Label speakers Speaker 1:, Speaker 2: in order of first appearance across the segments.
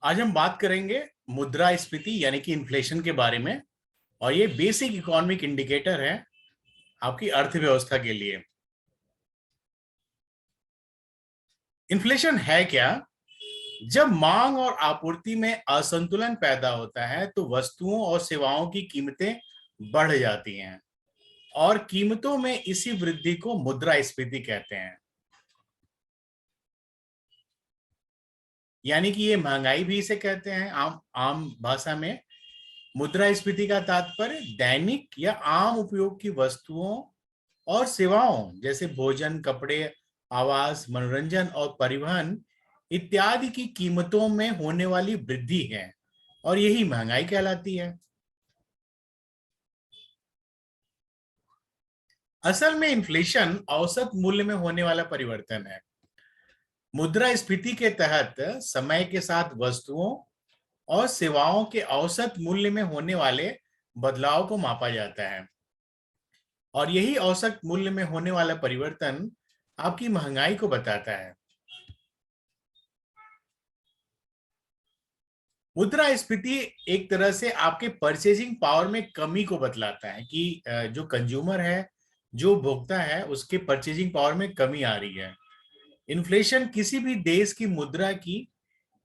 Speaker 1: आज हम बात करेंगे मुद्रास्फीति यानी कि इन्फ्लेशन के बारे में। और ये बेसिक इकोनॉमिक इंडिकेटर है आपकी अर्थव्यवस्था के लिए। इन्फ्लेशन है क्या? जब मांग और आपूर्ति में असंतुलन पैदा होता है तो वस्तुओं और सेवाओं की कीमतें बढ़ जाती हैं और कीमतों में इसी वृद्धि को मुद्रास्फीति कहते हैं। यानी कि ये महंगाई भी इसे कहते हैं आम आम भाषा में। मुद्रास्फीति का तात्पर्य दैनिक या आम उपयोग की वस्तुओं और सेवाओं जैसे भोजन, कपड़े, आवास, मनोरंजन और परिवहन इत्यादि की कीमतों में होने वाली वृद्धि है और यही महंगाई कहलाती है। असल में इन्फ्लेशन औसत मूल्य में होने वाला परिवर्तन है। मुद्रास्फीति के तहत समय के साथ वस्तुओं और सेवाओं के औसत मूल्य में होने वाले बदलाव को मापा जाता है और यही औसत मूल्य में होने वाला परिवर्तन आपकी महंगाई को बताता है। मुद्रास्फीति एक तरह से आपके परचेजिंग पावर में कमी को बतलाता है कि जो कंज्यूमर है, जो भोक्ता है, उसके परचेजिंग पावर में कमी आ रही है। इन्फ्लेशन किसी भी देश की मुद्रा की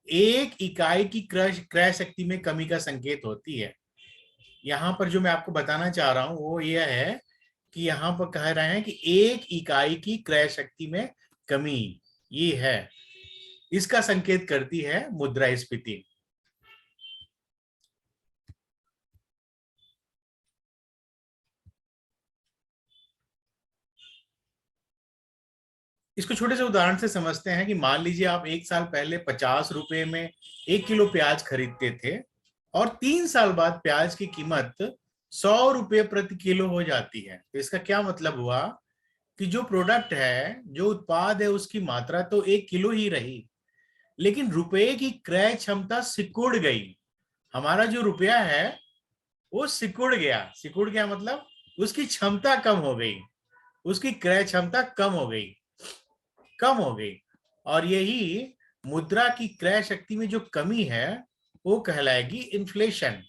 Speaker 1: एक इकाई की क्रय शक्ति में कमी का संकेत होती है। यहाँ पर जो मैं आपको बताना चाह रहा हूँ वो यह है कि यहाँ पर कह रहे हैं कि एक इकाई की क्रय शक्ति में कमी, ये है, इसका संकेत करती है मुद्रास्फीति। इसको छोटे से उदाहरण से समझते हैं कि मान लीजिए आप एक साल पहले 50 रुपए में 1 किलो प्याज खरीदते थे और 3 साल बाद प्याज की कीमत 100 रुपये प्रति किलो हो जाती है। तो इसका क्या मतलब हुआ कि जो प्रोडक्ट है, जो उत्पाद है, उसकी मात्रा तो 1 किलो ही रही, लेकिन रुपए की क्रय क्षमता सिकुड़ गई। हमारा जो रुपया है वो सिकुड़ गया। सिकुड़ गया मतलब उसकी क्षमता कम हो गई, उसकी क्रय क्षमता कम हो गई। और यही मुद्रा की क्रय शक्ति में जो कमी है वो कहलाएगी इन्फ्लेशन।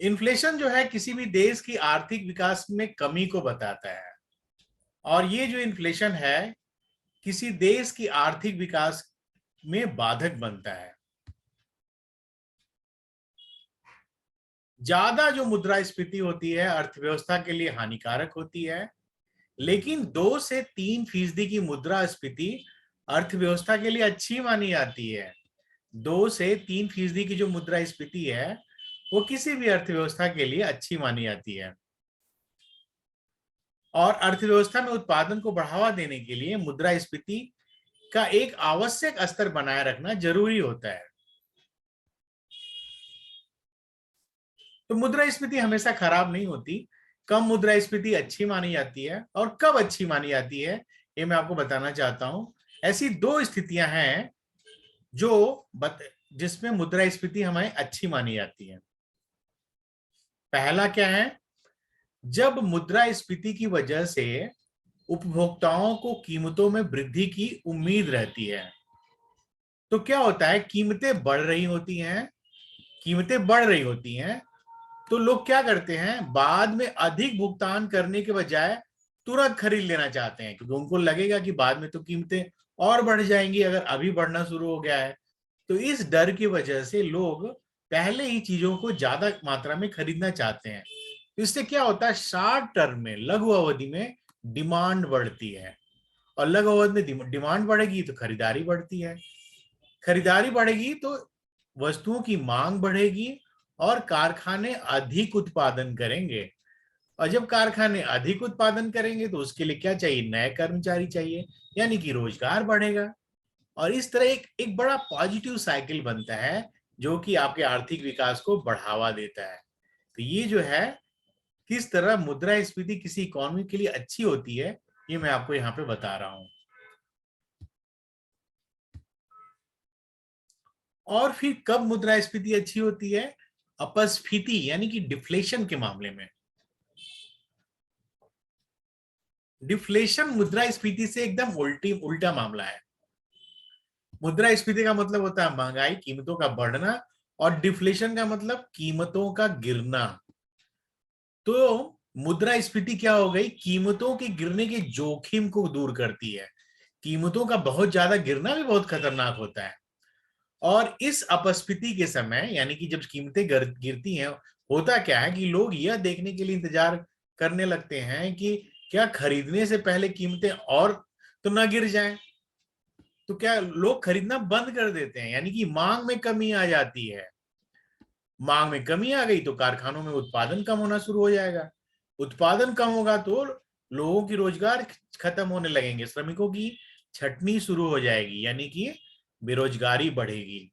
Speaker 1: इन्फ्लेशन जो है किसी भी देश की आर्थिक विकास में कमी को बताता है और ये जो इन्फ्लेशन है किसी देश की आर्थिक विकास में बाधक बनता है। ज्यादा जो मुद्रास्फीति होती है अर्थव्यवस्था के लिए हानिकारक होती है, लेकिन 2 से 3% की मुद्रास्फीति अर्थव्यवस्था के लिए अच्छी मानी जाती है। 2 से 3% की जो मुद्रास्फीति है वो किसी भी अर्थव्यवस्था के लिए अच्छी मानी जाती है और अर्थव्यवस्था में उत्पादन को बढ़ावा देने के लिए मुद्रास्फीति का एक आवश्यक स्तर बनाए रखना जरूरी होता है। तो मुद्रास्फीति हमेशा खराब नहीं होती। कम मुद्रास्फीति अच्छी मानी जाती है और कब अच्छी मानी जाती है ये मैं आपको बताना चाहता हूं। ऐसी 2 स्थितियां हैं जो जिसमें मुद्रास्फीति हमें अच्छी मानी जाती है। पहला क्या है? जब मुद्रास्फीति की वजह से उपभोक्ताओं को कीमतों में वृद्धि की उम्मीद रहती है। तो क्या होता है, कीमतें बढ़ रही होती हैं तो लोग क्या करते हैं, बाद में अधिक भुगतान करने के बजाय तुरंत खरीद लेना चाहते हैं क्योंकि उनको लगेगा कि बाद में तो कीमतें और बढ़ जाएंगी अगर अभी बढ़ना शुरू हो गया है। तो इस डर की वजह से लोग पहले ही चीजों को ज्यादा मात्रा में खरीदना चाहते हैं। तो इससे क्या होता है, शॉर्ट टर्म में, लघु अवधि में डिमांड बढ़ती है और लघु अवधि में डिमांड बढ़ेगी तो खरीदारी बढ़ती है। खरीदारी बढ़ेगी तो वस्तुओं की मांग बढ़ेगी और कारखाने अधिक उत्पादन करेंगे। और जब कारखाने अधिक उत्पादन करेंगे तो उसके लिए क्या चाहिए, नए कर्मचारी चाहिए, यानी कि रोजगार बढ़ेगा। और इस तरह एक बड़ा पॉजिटिव साइकिल बनता है जो कि आपके आर्थिक विकास को बढ़ावा देता है। तो ये जो है किस तरह मुद्रास्फीति किसी इकोनॉमी के लिए अच्छी होती है ये मैं आपको यहाँ पे बता रहा हूँ। और फिर कब मुद्रास्फीति अच्छी होती है? अपस्फीति यानी कि डिफ्लेशन के मामले में। डिफ्लेशन मुद्रास्फीति से एकदम उल्टा मामला है। मुद्रास्फीति का मतलब होता है महंगाई, कीमतों का बढ़ना, और डिफ्लेशन का मतलब कीमतों का गिरना। तो मुद्रास्फीति क्या हो गई, कीमतों के गिरने के जोखिम को दूर करती है। कीमतों का बहुत ज्यादा गिरना भी बहुत खतरनाक होता है। और इस अपस्फीति के समय, यानी कि जब कीमतें गिरती हैं, होता क्या है कि लोग यह देखने के लिए इंतजार करने लगते हैं कि क्या खरीदने से पहले कीमतें और तो ना गिर जाएं। तो क्या लोग खरीदना बंद कर देते हैं, यानी कि मांग में कमी आ जाती है। मांग में कमी आ गई तो कारखानों में उत्पादन कम होना शुरू हो जाएगा। उत्पादन कम होगा तो लोगों की रोजगार खत्म होने लगेंगे, श्रमिकों की छटनी शुरू हो जाएगी, यानी कि बेरोजगारी बढ़ेगी।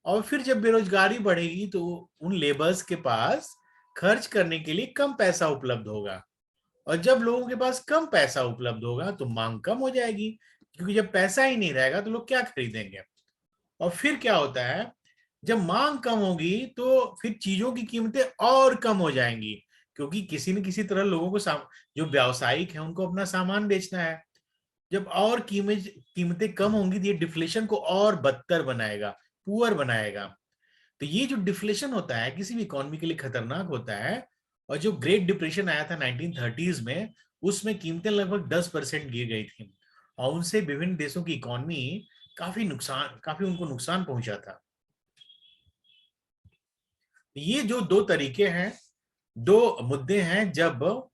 Speaker 1: और फिर जब बेरोजगारी बढ़ेगी तो उन लेबर्स के पास खर्च करने के लिए कम पैसा उपलब्ध होगा। और जब लोगों के पास कम पैसा उपलब्ध होगा तो मांग कम हो जाएगी, क्योंकि जब पैसा ही नहीं रहेगा तो लोग क्या खरीदेंगे। और फिर क्या होता है, जब मांग कम होगी तो फिर चीजों की कीमतें और कम हो जाएंगी, क्योंकि किसी न किसी तरह लोगों को जो व्यावसायिक है उनको अपना सामान बेचना है। जब और कीमतें कम होंगी तो ये डिफ्लेशन को और बदतर बनाएगा, पुअर बनाएगा। तो ये जो डिफ्लेशन होता है किसी भी इकोनॉमी के लिए खतरनाक होता है। और जो ग्रेट डिप्रेशन आया था 1930s में, उसमें कीमतें लगभग 10% गिर गई थी, और उनसे विभिन्न देशों की इकोनॉमी काफी उनको नुकसान पहुंचा था। ये जो दो तरीके हैं, दो मुद्दे हैं, जब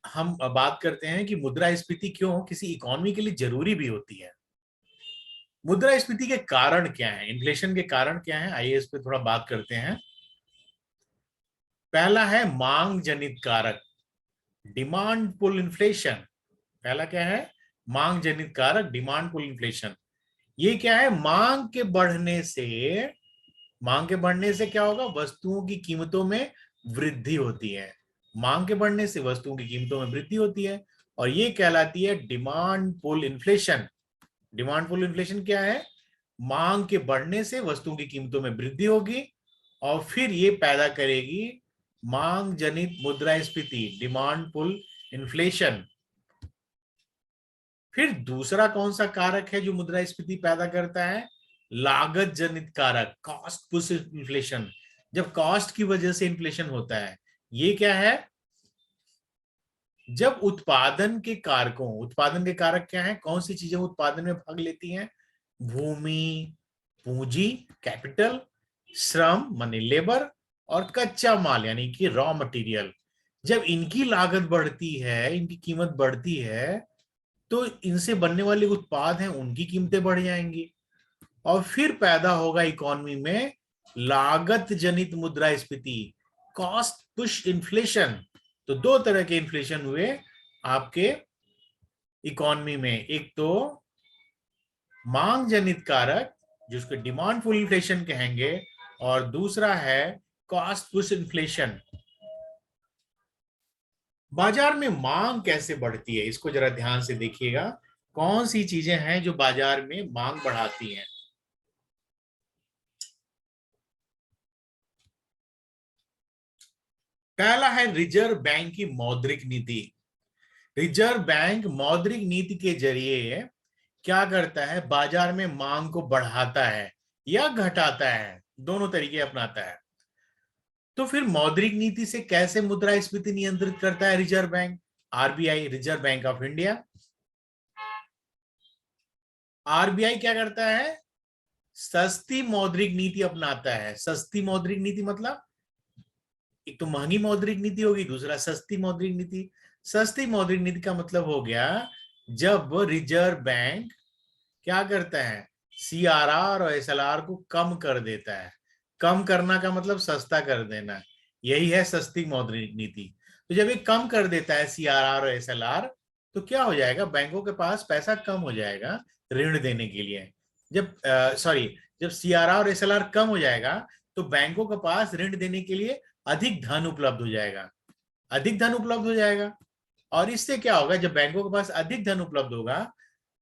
Speaker 1: हम बात करते हैं कि मुद्रास्फीति क्यों किसी इकोनॉमी के लिए जरूरी भी होती है। मुद्रास्फीति के कारण क्या है, इन्फ्लेशन के कारण क्या है, आइए इस पे थोड़ा बात करते हैं। पहला है मांग जनित कारक, डिमांड पुल इन्फ्लेशन। पहला क्या है, मांग जनित कारक, डिमांड पुल इन्फ्लेशन। ये क्या है, मांग के बढ़ने से क्या होगा, वस्तुओं की कीमतों में वृद्धि होती है। मांग के बढ़ने से वस्तुओं की कीमतों में वृद्धि होती है, और ये कहलाती है demand pull inflation. Demand pull inflation क्या है, मांग के बढ़ने से वस्तुओं की कीमतों में वृद्धि होगी, और फिर ये पैदा करेगी मांग जनित मुद्रास्फीति, डिमांड पुल इन्फ्लेशन। फिर दूसरा कौन सा कारक है जो मुद्रास्फीति पैदा करता है, लागत जनित कारक, कॉस्ट पुश इन्फ्लेशन। जब कॉस्ट की वजह से इन्फ्लेशन होता है, ये क्या है, जब उत्पादन के कारक क्या है, कौन सी चीजें उत्पादन में भाग लेती हैं, भूमि, पूंजी, कैपिटल, श्रम मानी लेबर, और कच्चा माल यानी कि रॉ मटेरियल। जब इनकी लागत बढ़ती है, इनकी कीमत बढ़ती है, तो इनसे बनने वाले उत्पाद हैं उनकी कीमतें बढ़ जाएंगी, और फिर पैदा होगा इकोनॉमी में लागत जनित मुद्रास्फीति, कॉस्ट पुश इन्फ्लेशन। तो दो तरह के इन्फ्लेशन हुए आपके इकोनॉमी में, एक तो मांग जनित कारक जिसको डिमांड पुल इन्फ्लेशन कहेंगे, और दूसरा है कॉस्ट पुश इन्फ्लेशन। बाजार में मांग कैसे बढ़ती है, इसको जरा ध्यान से देखिएगा। कौन सी चीजें हैं जो बाजार में मांग बढ़ाती हैं। पहला है रिजर्व बैंक की मौद्रिक नीति। रिजर्व बैंक मौद्रिक नीति के जरिए क्या करता है, बाजार में मांग को बढ़ाता है या घटाता है, दोनों तरीके अपनाता है। तो फिर मौद्रिक नीति से कैसे मुद्रास्फीति नियंत्रित करता है reserve bank, RBI, reserve bank of India. RBI क्या करता है, सस्ती मौद्रिक नीति अपनाता है। सस्ती मौद्रिक नीति मतलब एक तो महंगी मौद्रिक नीति होगी, दूसरा सस्ती मौद्रिक नीति। सस्ती मौद्रिक नीति का मतलब हो गया जब रिजर्व बैंक क्या करता है, सीआरआर और एसएलआर को कम कर देता है। कम करना का मतलब सस्ता कर देना, यही है सस्ती मौद्रिक नीति। तो जब ये कम कर देता है सीआरआर और एसएलआर, तो क्या हो जाएगा, बैंकों के पास पैसा कम हो जाएगा ऋण देने के लिए। जब सीआरआर और एसएलआर कम हो जाएगा तो बैंकों के पास ऋण देने के लिए अधिक धन उपलब्ध हो जाएगा। अधिक धन उपलब्ध हो जाएगा, और इससे क्या होगा, जब बैंकों के पास अधिक धन उपलब्ध होगा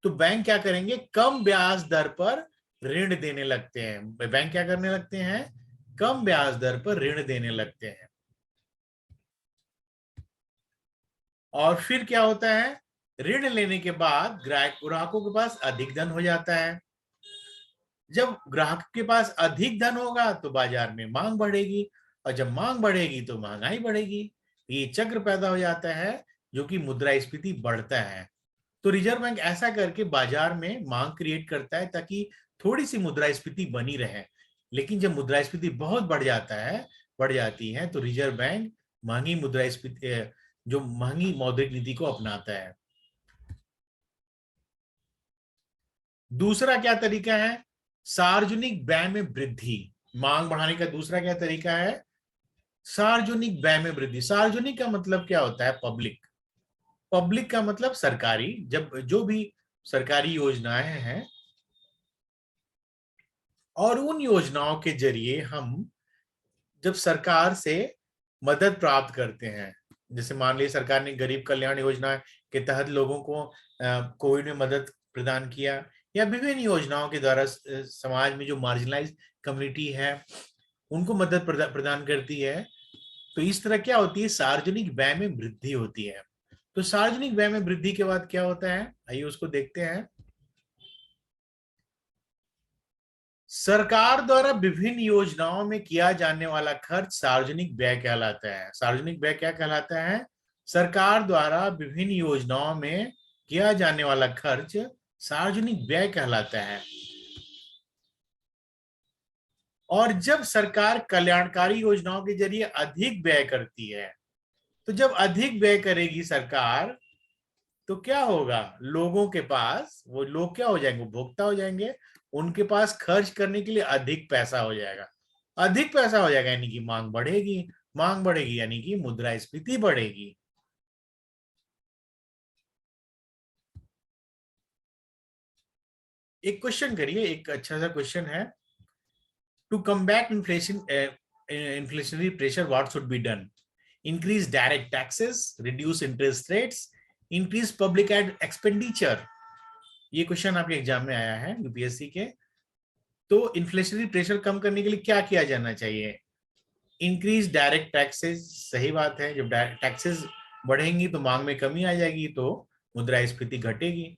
Speaker 1: तो बैंक क्या करेंगे, कम ब्याज दर पर ऋण देने लगते हैं। बैंक क्या करने लगते हैं, कम ब्याज दर पर ऋण देने लगते हैं। और फिर क्या होता है, ऋण लेने के बाद ग्राहकों के पास अधिक धन हो जाता है। जब ग्राहक के पास अधिक धन होगा तो बाजार में मांग बढ़ेगी, और जब मांग बढ़ेगी तो महंगाई बढ़ेगी। ये चक्र पैदा हो जाता है जो कि मुद्रास्फीति बढ़ता है। तो रिजर्व बैंक ऐसा करके बाजार में मांग क्रिएट करता है ताकि थोड़ी सी मुद्रास्फीति बनी रहे। लेकिन जब मुद्रास्फीति बहुत बढ़ जाती है तो रिजर्व बैंक महंगी मुद्रास्फीति जो महंगी मौद्रिक नीति को अपनाता है। दूसरा क्या तरीका है, सार्वजनिक व्यय में वृद्धि। मांग बढ़ाने का दूसरा क्या तरीका है, सार्वजनिक व्यय में वृद्धि। सार्वजनिक का मतलब क्या होता है, पब्लिक। पब्लिक का मतलब सरकारी, जब जो भी सरकारी योजनाएं हैं और उन योजनाओं के जरिए हम जब सरकार से मदद प्राप्त करते हैं, जैसे मान लीजिए सरकार ने गरीब कल्याण योजना के तहत लोगों को कोविड में मदद प्रदान किया, या विभिन्न योजनाओं के द्वारा समाज में जो मार्जिनलाइज कम्युनिटी है उनको मदद प्रदान करती है। तो इस तरह क्या होती है, सार्वजनिक व्यय में वृद्धि होती है। तो सार्वजनिक व्यय में वृद्धि के बाद क्या होता है, आइए उसको देखते हैं। सरकार द्वारा विभिन्न योजनाओं में किया जाने वाला खर्च सार्वजनिक व्यय कहलाता है। सार्वजनिक व्यय क्या कहलाता है, सरकार द्वारा विभिन्न योजनाओं में किया जाने वाला खर्च सार्वजनिक व्यय कहलाता है। और जब सरकार कल्याणकारी योजनाओं के जरिए अधिक व्यय करती है, तो जब अधिक व्यय करेगी सरकार तो क्या होगा, लोगों के पास, वो लोग क्या हो जाएंगे, उपभोक्ता हो जाएंगे, उनके पास खर्च करने के लिए अधिक पैसा हो जाएगा। अधिक पैसा हो जाएगा यानी कि मांग बढ़ेगी, मांग बढ़ेगी यानी कि मुद्रास्फीति बढ़ेगी। एक क्वेश्चन करिए, एक अच्छा सा क्वेश्चन है, to combat inflationary pressure what should be done, increase direct taxes, reduce interest rates, increase public expenditure। ये क्वेश्चन आपके एग्जाम में आया है यूपीएससी के। तो इन्फ्लेशनरी प्रेशर कम करने के लिए क्या किया जाना चाहिए, इंक्रीज डायरेक्ट टैक्सेस। सही बात है, जब डायरेक्ट टैक्सेस बढ़ेंगी तो मांग में कमी आ जाएगी, तो मुद्रास्फीति घटेगी।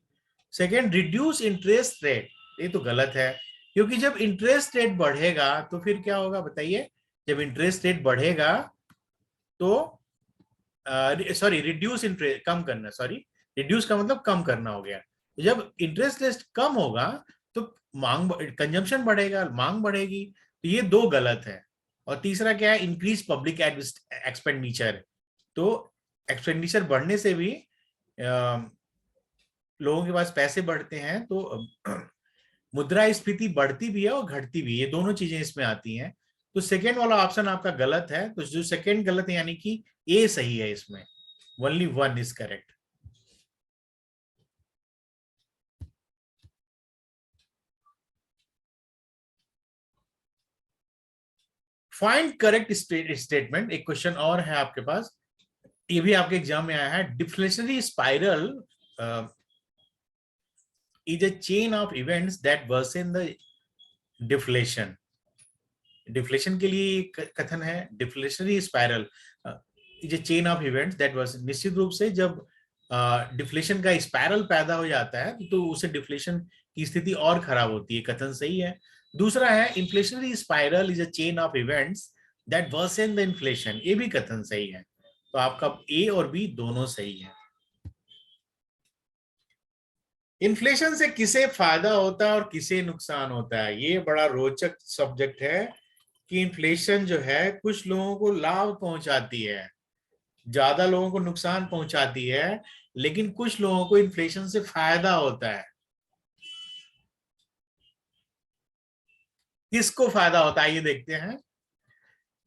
Speaker 1: Second, reduce interest rate. ये तो गलत है, क्योंकि जब इंटरेस्ट रेट बढ़ेगा तो फिर क्या होगा बताइए, जब इंटरेस्ट रेट बढ़ेगा तो सॉरी रिड्यूस इंटरेस्ट, कम करना, सॉरी रिड्यूस का मतलब कम करना हो गया। जब इंटरेस्ट रेट कम होगा तो मांग, कंजम्पशन बढ़ेगा, मांग बढ़ेगी। तो ये दो गलत है। और तीसरा क्या है, इंक्रीज पब्लिक एक्सपेंडिचर। तो एक्सपेंडिचर बढ़ने से भी लोगों के पास पैसे बढ़ते हैं, तो मुद्रास्फीति बढ़ती भी है और घटती भी है, ये दोनों चीजें इसमें आती हैं। तो सेकेंड वाला ऑप्शन आपका गलत है। तो जो सेकेंड गलत है यानी कि ए सही है, इसमें only one is correct. Find correct statement. एक क्वेश्चन और है आपके पास, ये भी आपके एग्जाम में आया है। Deflationary spiral is a chain of events that worsen the deflation। Deflation के लिए कथन है, deflationary spiral is a chain of events that worsen. निश्चित रूप से जब डिफ्लेशन का स्पाइरल पैदा हो जाता है तो उसे डिफ्लेशन की स्थिति और खराब होती है, कथन सही है। दूसरा है, inflationary spiral is a chain of events that worsen the inflation, ये भी कथन सही है। तो आपका ए और बी दोनों सही है। इन्फ्लेशन से किसे फायदा होता है और किसे नुकसान होता है, ये बड़ा रोचक सब्जेक्ट है कि इन्फ्लेशन जो है कुछ लोगों को लाभ पहुंचाती है, ज्यादा लोगों को नुकसान पहुंचाती है, लेकिन कुछ लोगों को इन्फ्लेशन से फायदा होता है। किसको फायदा होता है ये देखते हैं।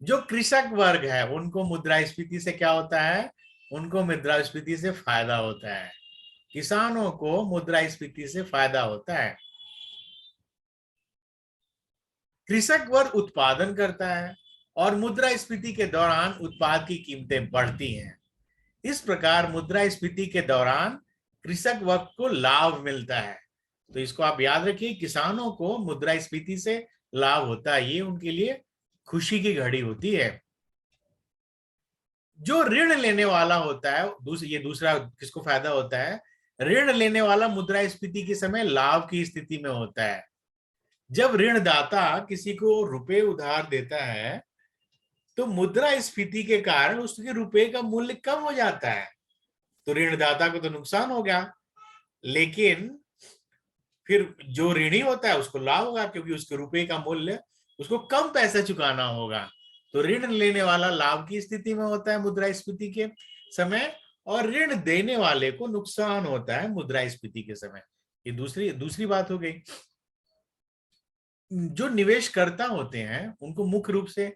Speaker 1: जो कृषक वर्ग है उनको मुद्रास्फीति से क्या होता है, उनको मुद्रास्फीति से फायदा होता है। किसानों को मुद्रास्फीति से फायदा होता है। कृषक वर्ग उत्पादन करता है और मुद्रास्फीति के दौरान उत्पाद की कीमतें बढ़ती हैं। इस प्रकार मुद्रास्फीति के दौरान कृषक वर्ग को लाभ मिलता है। तो इसको आप याद रखिए, किसानों को मुद्रास्फीति से लाभ होता है, ये उनके लिए खुशी की घड़ी होती है। जो ऋण लेने वाला होता है, ये दूसरा किसको फायदा होता है, ऋण लेने वाला मुद्रास्फीति के समय लाभ की स्थिति में होता है। जब ऋणदाता किसी को रुपए उधार देता है तो मुद्रास्फीति के कारण उसके रुपए का मूल्य कम हो जाता है, तो ऋणदाता को तो नुकसान हो गया, लेकिन फिर जो ऋणी होता है उसको लाभ होगा, क्योंकि उसके रुपए का मूल्य, उसको कम पैसा चुकाना होगा। तो ऋण लेने वाला लाभ की स्थिति में होता है मुद्रास्फीति के समय, और ऋण देने वाले को नुकसान होता है मुद्रास्फीति के समय। ये दूसरी बात हो गई। जो निवेशकर्ता होते हैं उनको मुख्य रूप से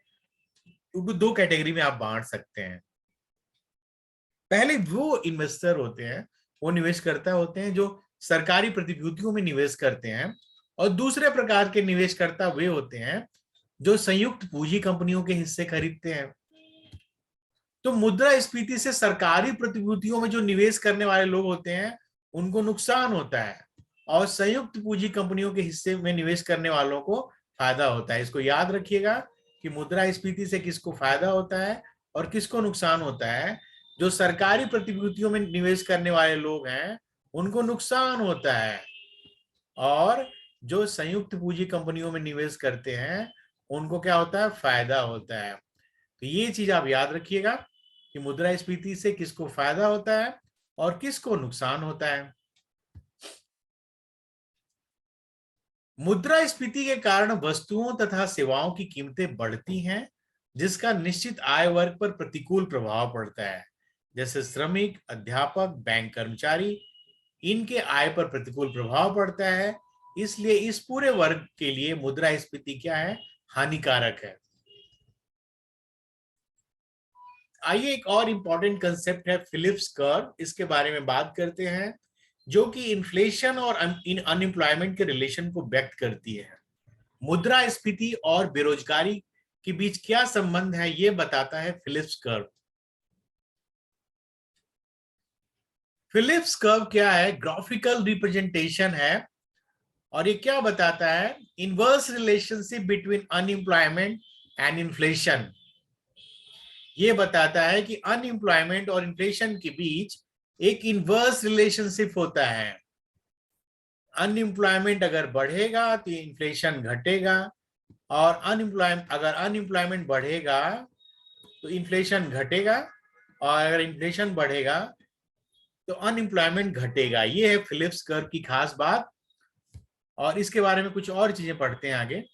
Speaker 1: उनको दो कैटेगरी में आप बांट सकते हैं। पहले वो इन्वेस्टर होते हैं, वो निवेशकर्ता होते हैं जो सरकारी प्रतिभूतियों में निवेश करते हैं, और दूसरे प्रकार के निवेशकर्ता वे होते हैं जो संयुक्त पूंजी कंपनियों के हिस्से खरीदते हैं। तो मुद्रास्फीति से सरकारी प्रतिभूतियों में जो निवेश करने वाले लोग होते हैं उनको नुकसान होता है, और संयुक्त पूंजी कंपनियों के हिस्से में निवेश करने वालों को फायदा होता है। इसको याद रखिएगा कि मुद्रास्फीति से किसको फायदा होता है और किसको नुकसान होता है। जो सरकारी प्रतिभूतियों में निवेश करने वाले लोग हैं उनको नुकसान होता है, और जो संयुक्त पूंजी कंपनियों में निवेश करते हैं उनको क्या होता है, फायदा होता है। तो ये चीज आप याद रखिएगा कि मुद्रास्फीति से किसको फायदा होता है और किसको नुकसान होता है। मुद्रास्फीति के कारण वस्तुओं तथा सेवाओं की कीमतें बढ़ती हैं, जिसका निश्चित आय वर्ग पर प्रतिकूल प्रभाव पड़ता है, जैसे श्रमिक, अध्यापक, बैंक कर्मचारी, इनके आय पर प्रतिकूल प्रभाव पड़ता है। इसलिए इस पूरे वर्ग के लिए मुद्रास्फीति क्या है, हानिकारक है। आइए एक और इंपॉर्टेंट कंसेप्ट है फिलिप्स कर्व, इसके बारे में बात करते हैं, जो कि इन्फ्लेशन और अनएम्प्लॉयमेंट के रिलेशन को व्यक्त करती है। मुद्रास्फीति और बेरोजगारी के बीच क्या संबंध है, यह बताता है फिलिप्स कर्व। फिलिप्स कर्व क्या है, ग्राफिकल रिप्रेजेंटेशन है, और ये क्या बताता है, inverse relationship between unemployment and inflation. ये बताता है कि अनएम्प्लॉयमेंट और इन्फ्लेशन के बीच एक इनवर्स रिलेशनशिप होता है। अनएम्प्लॉयमेंट अगर बढ़ेगा तो इन्फ्लेशन घटेगा, और अगर अनएम्प्लॉयमेंट बढ़ेगा तो इन्फ्लेशन घटेगा, और अगर इन्फ्लेशन बढ़ेगा तो अनएम्प्लॉयमेंट घटेगा। ये है फिलिप्स कर्व की खास बात, और इसके बारे में कुछ और चीजें पढ़ते हैं आगे।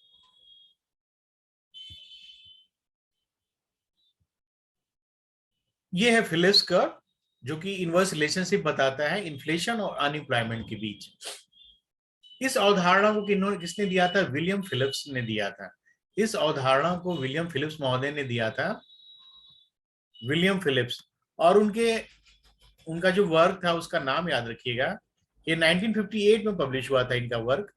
Speaker 1: ये है फिलिप्स कर्व, जो कि इनवर्स रिलेशनशिप बताता है इन्फ्लेशन और अनएम्प्लॉयमेंट के बीच। इस अवधारणा को किसने दिया था, विलियम फिलिप्स ने दिया था। इस अवधारणा को विलियम फिलिप्स महोदय ने दिया था, विलियम फिलिप्स। और उनका जो वर्क था उसका नाम याद रखिएगा, ये 1958 में पब्लिश हुआ था इनका वर्क,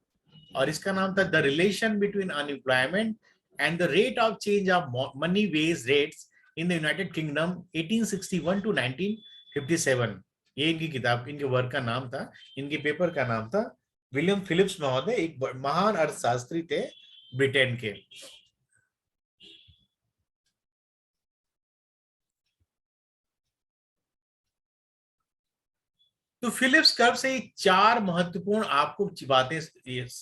Speaker 1: और इसका नाम था the relation between unemployment and the rate of change of money wage rates in the United Kingdom 1861 to 1957। ये इनकी किताब, इनके वर्क का नाम था, इनके पेपर का नाम था। विलियम फिलिप्स महोदय एक महान अर्थशास्त्री थे ब्रिटेन के। तो फिलिप्स कर्व से चार महत्वपूर्ण आपको बातें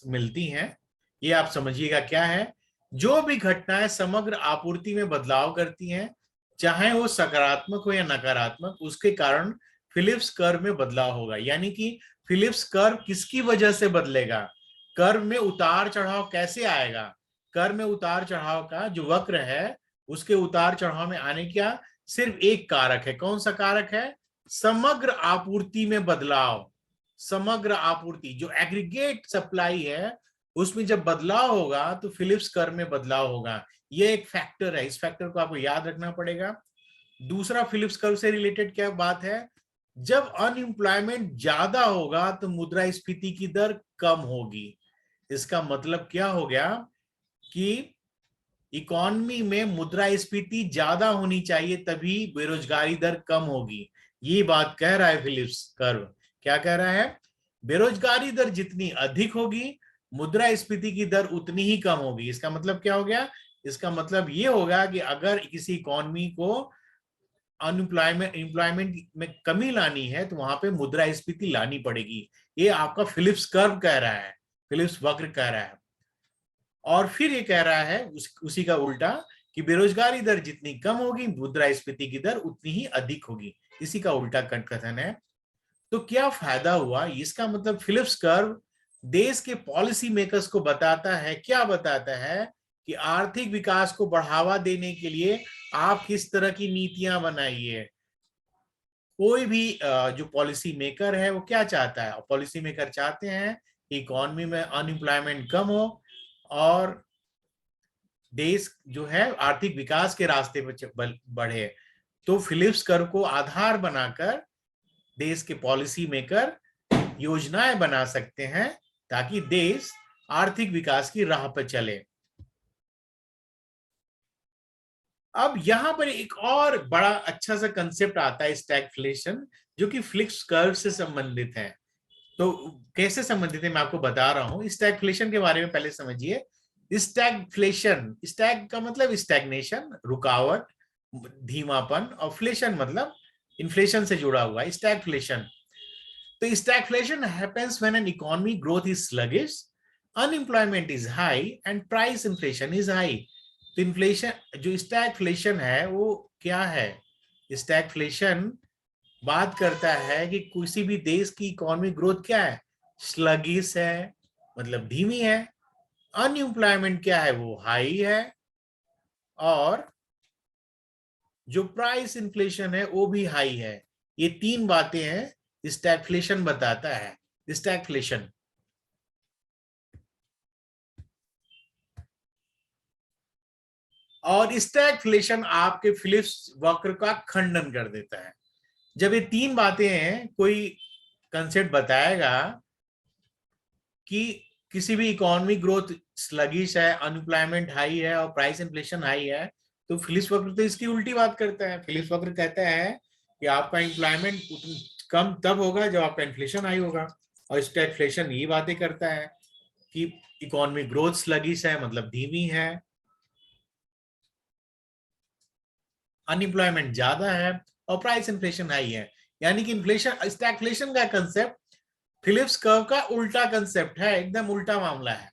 Speaker 1: मिलती हैं, ये आप समझिएगा क्या है। जो भी घटनाएं समग्र आपूर्ति में बदलाव करती हैं, चाहे वो सकारात्मक हो या नकारात्मक, उसके कारण फिलिप्स कर्व में बदलाव होगा। यानी कि फिलिप्स कर्व किसकी वजह से बदलेगा, कर्व में उतार चढ़ाव कैसे आएगा, कर्व में उतार चढ़ाव का जो वक्र है उसके उतार चढ़ाव में आने का सिर्फ एक कारक है। कौन सा कारक है, समग्र आपूर्ति में बदलाव। समग्र आपूर्ति जो एग्रीगेट सप्लाई है उसमें जब बदलाव होगा तो फिलिप्स कर्व में बदलाव होगा। ये एक फैक्टर है, इस फैक्टर को आपको याद रखना पड़ेगा। दूसरा फिलिप्स कर्व से रिलेटेड क्या बात है, जब अनएम्प्लॉयमेंट ज्यादा होगा तो मुद्रास्फीति की दर कम होगी। इसका मतलब क्या हो गया कि इकोनॉमी में मुद्रास्फीति ज्यादा होनी चाहिए तभी बेरोजगारी दर कम होगी। ये बात कह रहा है फिलिप्स कर्व। क्या कह रहा है, बेरोजगारी दर जितनी अधिक होगी मुद्रास्फीति की दर उतनी ही कम होगी। इसका मतलब क्या हो गया, इसका मतलब ये होगा कि अगर किसी इकोनॉमी को एम्प्लॉयमेंट में कमी लानी है तो वहां पे मुद्रास्फीति लानी पड़ेगी। ये आपका फिलिप्स कर्व कह रहा है, फिलिप्स वक्र कह रहा है। और फिर ये कह रहा है उसी का उल्टा कि बेरोजगारी दर जितनी कम होगी मुद्रास्फीति की दर उतनी ही अधिक होगी। इसी का उल्टा कथन है। तो क्या फायदा हुआ? इसका मतलब फिलिप्स कर्व देश के पॉलिसी मेकर्स को बताता है, क्या बताता है कि आर्थिक विकास को बढ़ावा देने के लिए आप किस तरह की नीतियां बनाइए। कोई भी जो पॉलिसी मेकर है वो क्या चाहता है? पॉलिसी मेकर चाहते हैं कि इकोनॉमी में अनएम्प्लॉयमेंट कम हो और देश जो है आर्थिक विकास के रास्ते पर बढ़े। तो फिलिप्स कर्व को आधार बनाकर देश के पॉलिसी मेकर योजनाएं बना सकते हैं ताकि देश आर्थिक विकास की राह पर चले। अब यहां पर एक और बड़ा अच्छा सा कंसेप्ट आता है स्टैगफ्लेशन, जो कि फिलिप्स कर्व से संबंधित है। तो कैसे संबंधित है मैं आपको बता रहा हूं। स्टैगफ्लेशन के बारे में पहले समझिए। स्टैगफ्लेशन, स्टैग का मतलब स्टैग्नेशन, रुकावट, धीमापन, और फ्लेशन मतलब इन्फ्लेशन से जुड़ा हुआ है स्टैगफ्लेशन। तो stagflation happens when an economy growth is sluggish, unemployment is high and price inflation is high. तो इन्फ्लेशन, जो स्टैगफ्लेशन है वो क्या है? स्टैगफ्लेशन बात करता है कि किसी भी देश की इकोनॉमी ग्रोथ क्या है? स्लगिश है, मतलब धीमी है। अनएम्प्लॉयमेंट क्या है? वो हाई है। और जो प्राइस इन्फ्लेशन है वो भी हाई है। ये तीन बातें हैं स्टैगफ्लेशन बताता है। स्टैगफ्लेशन और स्टैगफ्लेशन आपके फिलिप्स वक्र का खंडन कर देता है। जब ये तीन बातें हैं, कोई कंसेप्ट बताएगा कि किसी भी इकोनॉमी ग्रोथ स्लगिश है, अनएम्प्लॉयमेंट हाई है और प्राइस इन्फ्लेशन हाई है, तो फिलिप्स वक्र तो इसकी उल्टी बात करता है। फिलिप्स वक्र कहता है कि आपका एम्प्लॉयमेंट कम तब होगा जब आपका इन्फ्लेशन हाई होगा। और स्टैगफ्लेशन ये बातें करता है कि इकोनॉमी ग्रोथ स्लगिश है, मतलब धीमी है, अनएम्प्लॉयमेंट ज्यादा है और प्राइस इन्फ्लेशन हाई है। यानी कि इन्फ्लेशन, स्टैगफ्लेशन का कंसेप्ट फिलिप्स कर्व का उल्टा कंसेप्ट है, एकदम उल्टा मामला है।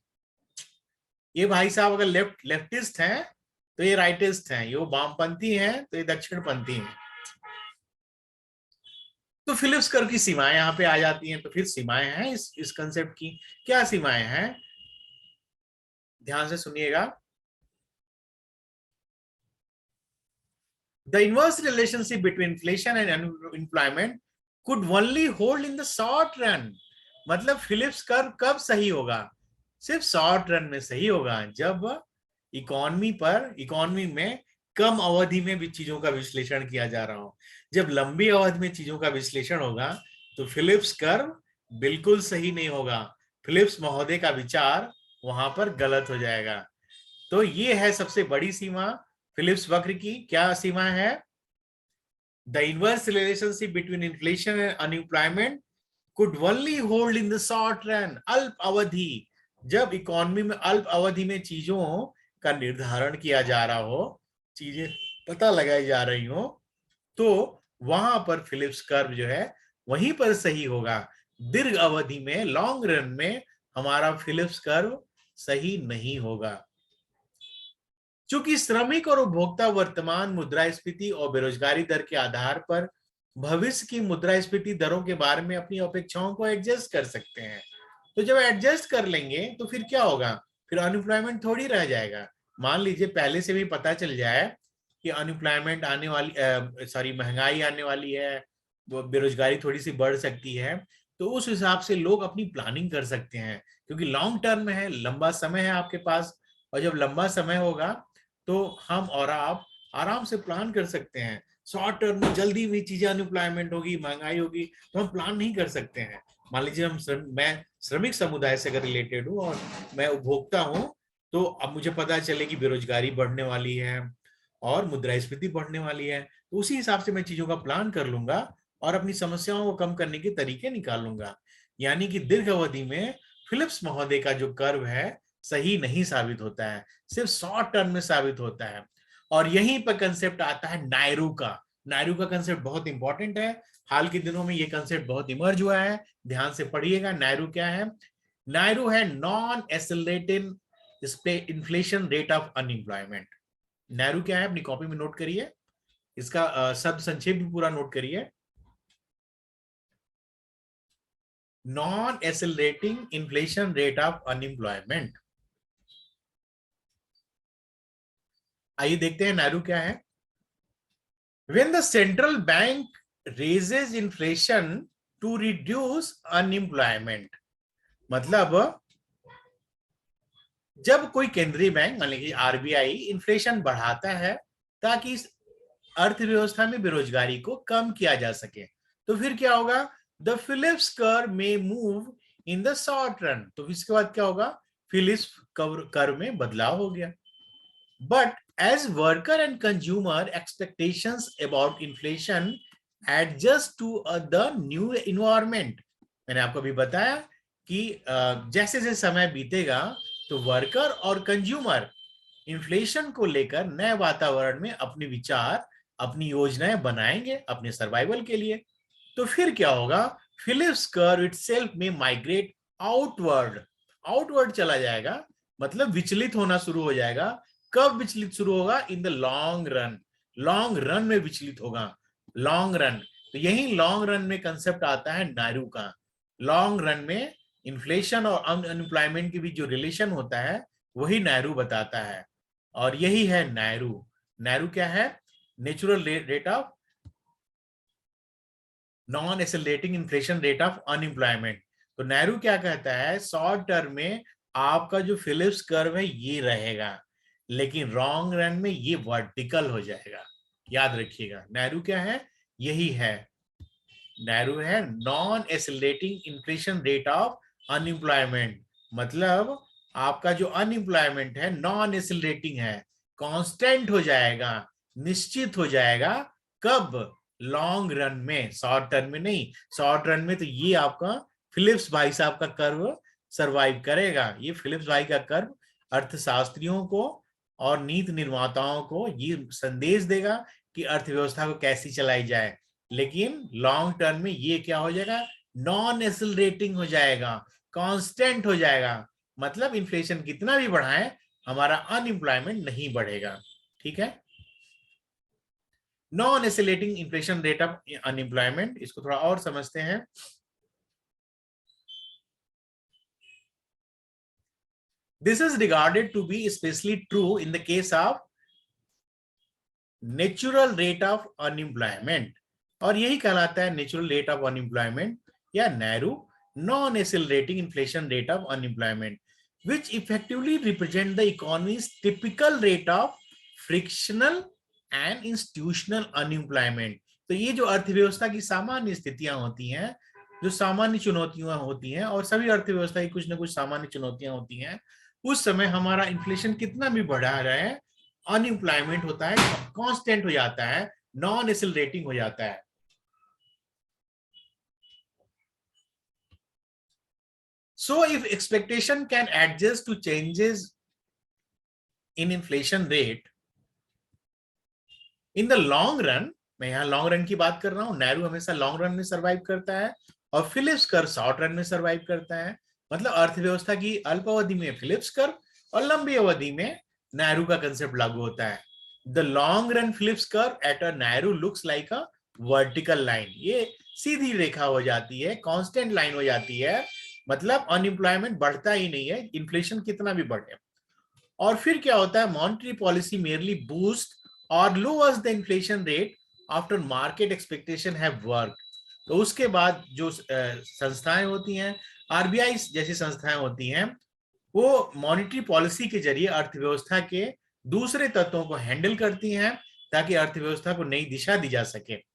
Speaker 1: ये भाई साहब अगर लेफ्टिस्ट हैं तो ये राइटिस्ट हैं, ये वामपंथी हैं तो ये दक्षिणपंथी हैं। तो फिलिप्स कर्व की सीमाएं यहाँ पे आ जाती हैं। तो फिर सीमाएं हैं इस कंसेप्ट की। क्या सीमाएं हैं? ध्यान से सुनिएगा। The inverse relationship between inflation and unemployment could only hold in the short run. मतलब फिलिप्स कर्व कब सही होगा? सिर्फ शॉर्ट रन में सही होगा, जब इकोनॉमी में कम अवधि में भी चीजों का विश्लेषण किया जा रहा हो। जब लंबी अवधि में चीजों का विश्लेषण होगा तो फिलिप्स कर्व बिल्कुल सही नहीं होगा। फिलिप्स महोदय का विचार वहां पर गलत हो जाएगा। तो ये है सबसे बड़ी सीमा फिलिप्स वक्र की। क्या सीमा है? The inverse relationship between inflation and unemployment could only hold in the short run, अल्प अवधि। जब इकोनॉमी में अल्प अवधि में चीजों का निर्धारण किया जा रहा हो, चीजें पता लगाई जा रही हो, तो वहां पर फिलिप्स कर्व जो है वहीं पर सही होगा। दीर्घ अवधि में, लॉन्ग रन में हमारा फिलिप्स कर्व सही नहीं होगा। चूंकि श्रमिक और उपभोक्ता वर्तमान मुद्रास्फीति और बेरोजगारी दर के आधार पर भविष्य की मुद्रास्फीति दरों के बारे में अपनी अपेक्षाओं को एडजस्ट कर सकते हैं। तो जब एडजस्ट कर लेंगे तो फिर क्या होगा? फिर अनएम्प्लॉयमेंट थोड़ी रह जाएगा। मान लीजिए पहले से भी पता चल जाए कि अनएम्प्लॉयमेंट आने वाली, महंगाई आने वाली है, बेरोजगारी थोड़ी सी बढ़ सकती है, तो उस हिसाब से लोग अपनी प्लानिंग कर सकते हैं। क्योंकि लॉन्ग टर्म में है, लंबा समय है आपके पास। और जब लंबा समय होगा तो हम और आप आराम से प्लान कर सकते हैं। शॉर्ट टर्म में जल्दी भी चीजें, अनएम्प्लॉयमेंट होगी, महंगाई होगी, तो हम प्लान नहीं कर सकते हैं। मान लीजिए मैं श्रमिक समुदाय से अगर रिलेटेड हूँ और मैं उपभोक्ता हूँ, तो अब मुझे पता चले कि बेरोजगारी बढ़ने वाली है और मुद्रास्फीति बढ़ने वाली है, तो उसी हिसाब से मैं चीजों का प्लान कर लूंगा और अपनी समस्याओं को कम करने के तरीके निकाल लूंगा। यानी कि दीर्घ अवधि में फिलिप्स महोदय का जो कर्व है सही नहीं साबित होता है, सिर्फ शॉर्ट टर्म में साबित होता है। और यहीं पर कंसेप्ट आता है नायरू का। नायरू का कंसेप्ट बहुत इंपॉर्टेंट है, हाल के दिनों में ये कंसेप्ट बहुत इमर्ज हुआ है, ध्यान से पढ़िएगा। नायरू क्या है? नायरू है non accelerating inflation rate of unemployment. NAIRU क्या है? अपनी कॉपी में नोट करिए, इसका शब्द संक्षेप भी पूरा नोट करिए। Non accelerating inflation rate of unemployment. आइए देखते हैं नायरू क्या है। When the central bank raises inflation to reduce unemployment, मतलब जब कोई केंद्रीय बैंक मान लीजिए आरबीआई इन्फ्लेशन बढ़ाता है ताकि इस अर्थव्यवस्था में बेरोजगारी को कम किया जा सके, तो फिर क्या होगा? द फिलिप्स कर्व में move in the short run. तो इसके बाद क्या होगा? फिलिप्स कर्व में बदलाव हो गया। But as worker and consumer expectations about inflation adjust to the new environment, मैंने आपको भी बताया कि जैसे जैसे समय बीतेगा तो वर्कर और कंज्यूमर इन्फ्लेशन को लेकर नए वातावरण में अपने विचार, अपनी योजनाएं बनाएंगे अपने सर्वाइवल के लिए। तो फिर क्या होगा? फिलिप्स कर्व इटसेल्फ में माइग्रेट आउटवर्ड, आउटवर्ड चला जाएगा, मतलब विचलित होना शुरू हो जाएगा। कब विचलित शुरू होगा? In the long run, long run में विचलित होगा, लॉन्ग रन। तो यही लॉन्ग रन में कंसेप्ट आता है नायरू का। लॉन्ग रन में इन्फ्लेशन और अनएम्प्लॉयमेंट के बीच जो रिलेशन होता है वही नायरू बताता है, और यही है नायरू। नायरू क्या है? Natural rate of non accelerating inflation rate of unemployment. तो नायरू क्या कहता है? शॉर्ट टर्म में आपका जो फिलिप्स कर्व है ये रहेगा, लेकिन लॉन्ग रन में ये वर्टिकल हो जाएगा। याद रखिएगा, नायरू क्या है? यही है, नायरू है non accelerating inflation rate of unemployment. मतलब आपका जो अनएम्प्लॉयमेंट है नॉन एक्सेलरेटिंग है, कांस्टेंट हो जाएगा, निश्चित हो जाएगा। कब? लॉन्ग रन में, शॉर्ट टर्म में नहीं। शॉर्ट रन में तो ये आपका फिलिप्स भाई साहब का कर्व सरवाइव करेगा। ये फिलिप्स भाई का कर्व अर्थशास्त्रियों को और नीति निर्माताओं को ये संदेश देगा कि अर्थव्यवस्था को कैसी चलाई जाए, लेकिन लॉन्ग टर्म में ये क्या हो जाएगा? नॉन एक्सेलरेटिंग हो जाएगा, कांस्टेंट हो जाएगा। मतलब इन्फ्लेशन कितना भी बढ़ाएं, हमारा अनएम्प्लॉयमेंट नहीं बढ़ेगा। ठीक है? Non accelerating inflation rate of unemployment, इसको थोड़ा और समझते हैं। This is regarded to be especially true in the case of natural rate of unemployment, और यही कहलाता है नेचुरल रेट ऑफ अनएम्प्लॉयमेंट या NAIRU non accelerating inflation rate of unemployment, which effectively represent the economy's typical rate of frictional and institutional unemployment। तो ये जो अर्थव्यवस्था की सामान्य स्थितियां होती हैं, जो सामान्य चुनौतियां होती हैं, और सभी अर्थव्यवस्था की कुछ ना कुछ सामान्य चुनौतियां होती हैं, उस समय हमारा इन्फ्लेशन कितना भी बढ़ा रहा है, अनएम्प्लॉयमेंट होता है कांस्टेंट हो जाता है, नॉन एक्सेलरेटिंग हो जाता है। So if expectation can adjust to changes in inflation rate in the long run, मैं यहाँ लॉन्ग रन की बात कर रहा हूँ, नायरू हमेशा लॉन्ग रन में सर्वाइव करता है और फिलिप्स कर्व शॉर्ट रन में सर्वाइव करता है। मतलब अर्थव्यवस्था की अल्प अवधि में फिलिप्स कर्व और लंबी अवधि में नायरू का कंसेप्ट लागू होता है। The long run Phillips curve at a NAIRU looks like a vertical line, ये सीधी रेखा हो जाती है, कांस्टेंट लाइन हो जाती है। मतलब अनएम्प्लॉयमेंट बढ़ता ही नहीं है, इन्फ्लेशन कितना भी बढ़े। और फिर क्या होता है? मॉनेटरी पॉलिसी मेयरली बूस्ट और lowers the inflation rate after market expectation have work. तो उसके बाद जो संस्थाएं होती हैं, आरबीआई जैसी संस्थाएं होती हैं, वो मॉनेटरी पॉलिसी के जरिए अर्थव्यवस्था के दूसरे तत्वों को हैंडल करती हैं ताकि अर्थव्यवस्था को नई दिशा दी जा सके।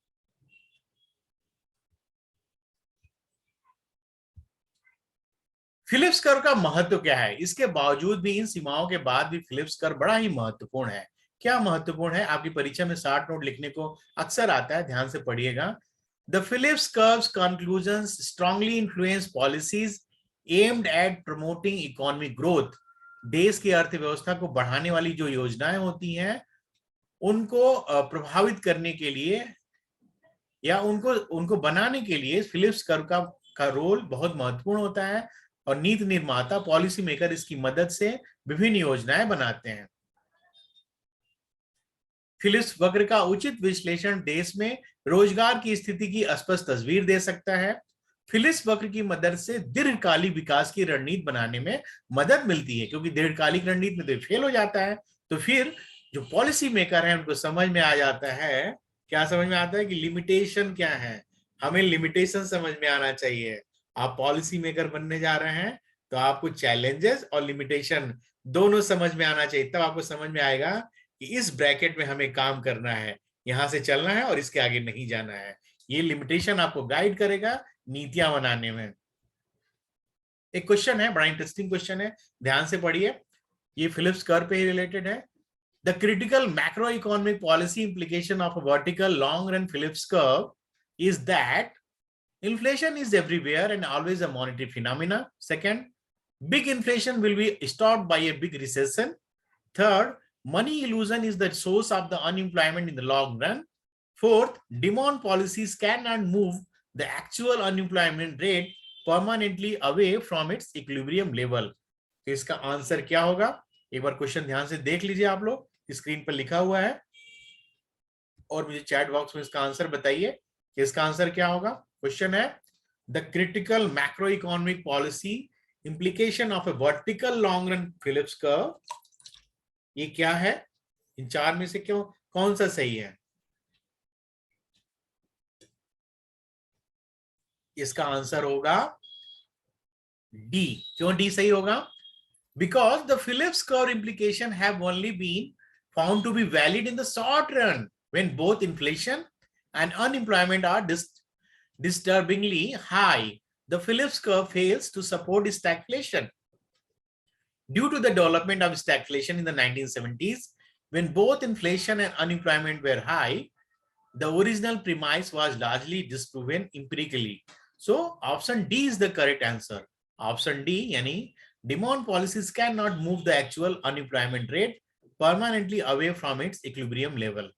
Speaker 1: फिलिप्स कर्व का महत्व क्या है? इसके बावजूद भी, इन सीमाओं के बाद भी फिलिप्स कर्व बड़ा ही महत्वपूर्ण है। क्या महत्वपूर्ण है? आपकी परीक्षा में 60 नोट लिखने को अक्सर आता है, ध्यान से पढ़िएगा। The Phillips curve's conclusions strongly influence policies aimed at promoting economic growth. देश की अर्थव्यवस्था को बढ़ाने वाली जो योजनाएं होती हैं उनको प्रभावित करने के लिए या उनको बनाने के लिए फिलिप्स कर्व का रोल बहुत महत्वपूर्ण होता है और नीति निर्माता पॉलिसी मेकर इसकी मदद से विभिन्न योजनाएं बनाते हैं। फिलिप्स वक्र का उचित विश्लेषण देश में रोजगार की स्थिति की स्पष्ट तस्वीर दे सकता है। फिलिप्स वक्र की मदद से दीर्घकालिक विकास की रणनीति बनाने में मदद मिलती है, क्योंकि दीर्घकालिक रणनीति में तो फेल हो जाता है तो फिर जो पॉलिसी मेकर है उनको समझ में आ जाता है, क्या समझ में आता है कि लिमिटेशन क्या है। हमें लिमिटेशन समझ में आना चाहिए। आप पॉलिसी मेकर बनने जा रहे हैं तो आपको चैलेंजेस और लिमिटेशन दोनों समझ में आना चाहिए, तब आपको समझ में आएगा कि इस ब्रैकेट में हमें काम करना है, यहां से चलना है और इसके आगे नहीं जाना है। ये लिमिटेशन आपको गाइड करेगा नीतियां बनाने में। एक क्वेश्चन है, बड़ा इंटरेस्टिंग क्वेश्चन है, ध्यान से पढ़िए, ये फिलिप्स कर्व पे ही रिलेटेड है। The critical macro economic policy implication of a vertical long run Phillips curve is that inflation is everywhere and always a monetary phenomena. Second, big inflation will be stopped by a big recession. Third, money illusion is the source of the unemployment in the long run. Fourth, demand policies cannot move the actual unemployment rate permanently away from its equilibrium level. तो इसका answer क्या होगा? एक बार question ध्यान से देख लीजिए, आप लोग स्क्रीन पर लिखा हुआ है और मुझे चैट बॉक्स में इसका आंसर बताइए कि इसका आंसर क्या होगा। क्वेश्चन है, the critical macro economic policy implication of A vertical long run Phillips curve, ये क्या है? इन चार में से कौन सा सही है? इसका आंसर होगा डी। क्यों डी सही होगा? Because the Phillips curve implication have only been found to be valid in the short run when both inflation and unemployment are disturbingly high. The Phillips curve fails to support stagflation. Due to the development of stagflation in the 1970s, when both inflation and unemployment were high, the original premise was largely disproven empirically. So option D is the correct answer. Option D, yani demand policies cannot move the actual unemployment rate permanently away from its equilibrium level.